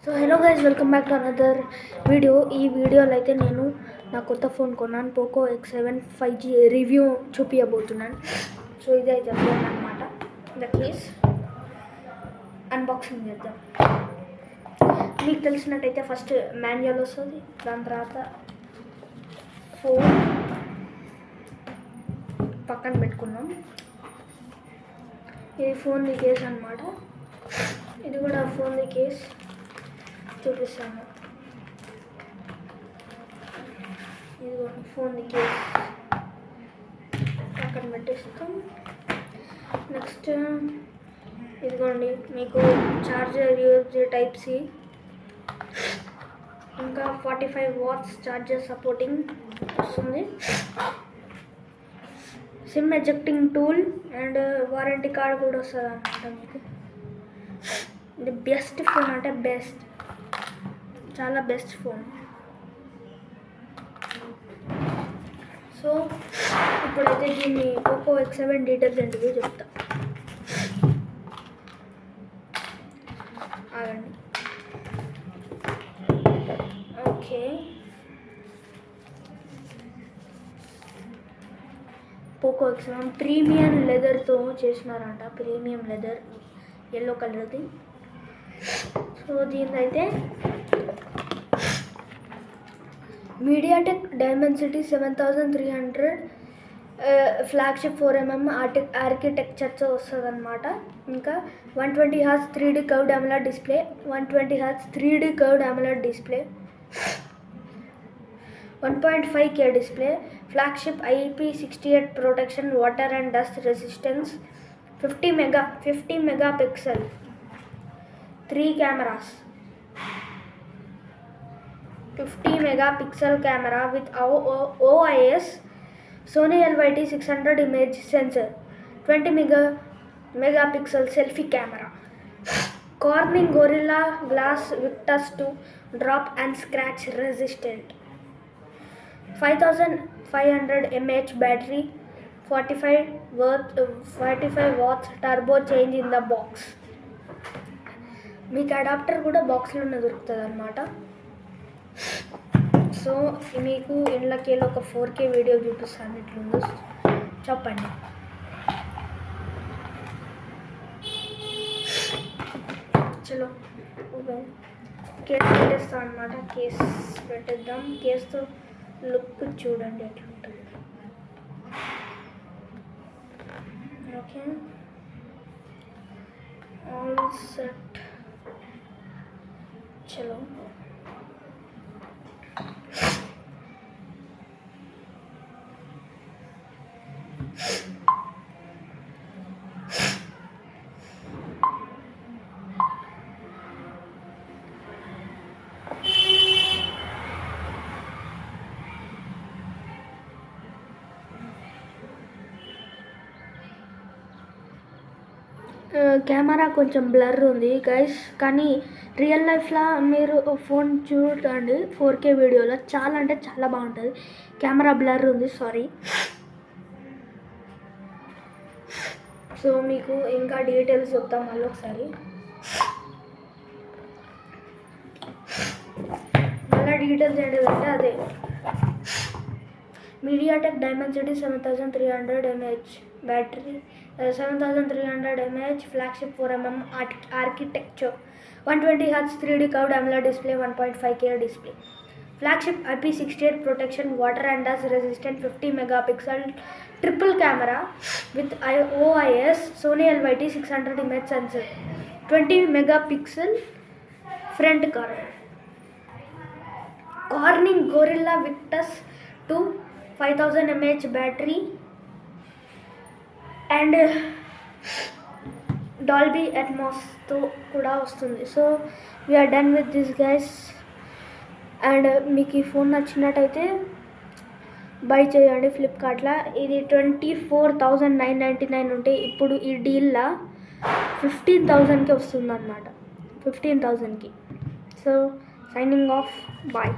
So hello guys, welcome back to another video. ఈ వీడియోలో అయితే నేను నా కొత్త ఫోన్ కొన్నాను, పోకో X7 5G రివ్యూ చూపించబోతున్నాను. సో ఇది అయితే ఫోన్ అనమాట. ద కేస్ అన్బాక్సింగ్ చేద్దాం. మీకు తెలిసినట్టయితే ఫస్ట్ మాన్యువల్ వస్తుంది, దాని తర్వాత ఫోన్ పక్కన పెట్టుకున్నాం. ఇది ఫోన్ది కేస్ అనమాట. ఇది కూడా ఫోన్ది కేస్ చూపిస్తాను. ఇది ఫోన్ది కేస్ పక్కన పెట్టేస్తాం. నెక్స్ట్ ఇదిగోండి, మీకు చార్జర్ యూజ్ టైప్ సి, ఇంకా 45 వాట్స్ చార్జర్ సపోర్టింగ్ వస్తుంది, SIM ejecting tool and warranty card కూడా వస్తుంది అన్నమాట. మీకు ఇది బెస్ట్ ఫోన్ అంటే బెస్ట్, చాలా బెస్ట్ ఫోన్. సో ఇప్పుడైతే దీన్ని పోకో X7 డీటెయిల్స్ ఏంటివి చెప్తా. ఆగండి. ఓకే, పోకో X7 ప్రీమియం లెదర్తో చేసినారంట. ప్రీమియం లెదర్, ఎల్లో కలర్ది. సో దీనిదైతే మీడియాటెక్ డైమెన్సిటీ 7300 ఫ్లాగ్షిప్ 4mm ఆర్కిటెక్చర్తో వస్తుంది అనమాట. ఇంకా 120 Hz 3D curved AMOLED display, 120 Hz 3D curved AMOLED display, 1.5K display, flagship IP68 protection, water and dust resistance, 50 megapixel, 3 cameras, 50 megapixel camera with OIS, Sony LYT 600 image sensor, 20 megapixel selfie camera, Corning Gorilla Glass Victus 2 drop and scratch resistant, 5500 mAh battery, 45 watts turbo change in the box. మీకు adapter కూడా బాక్స్లోనే దొరుకుతుంది అనమాట. So మీకు ఇంట్లోకి ఒక 4K video చూపిస్తాను, ఎట్లుందో చెప్పండి. చలో కేస్ పెట్టేస్తాం అనమాట. కేస్ పెట్టేద్దాం. కేస్తో లుక్ చూడండి ఎట్లుంటుంది. Okay, all set. చలో కెమెరా కొంచెం బ్లర్ ఉంది గైస్, కానీ రియల్ లైఫ్లో మీరు ఫోన్ చూడండి 4K వీడియోలో చాలా అంటే చాలా బాగుంటుంది. కెమెరా బ్లర్ ఉంది, సారీ. సో మీకు ఇంకా డీటెయిల్స్ చెప్తాం మళ్ళీ ఒకసారి. మళ్ళీ డీటెయిల్స్ ఏంటంటే అదే MediaTek Dimensity 7300 mAh battery, 7300 mAh flagship 4mm architecture, 120 Hz 3D curved AMOLED display, 1.5K display, flagship IP68 protection, water and dust resistant, 50 megapixel triple camera with OIS, Sony LYT 600 image sensor, 20 megapixel front camera, Corning Gorilla Victus 2 5000 mAh battery and Dolby అట్మాస్తో కూడా వస్తుంది. So we're done with this guys. And మీకు ఈ phone నచ్చినట్టయితే by చేయండి ఫ్లిప్కార్ట్లో. ఇది 24,999 ఉంటే ఇప్పుడు ఈ డీల్లో 15,000కి వస్తుంది అన్నమాట, 15,000కి. So signing off, bye.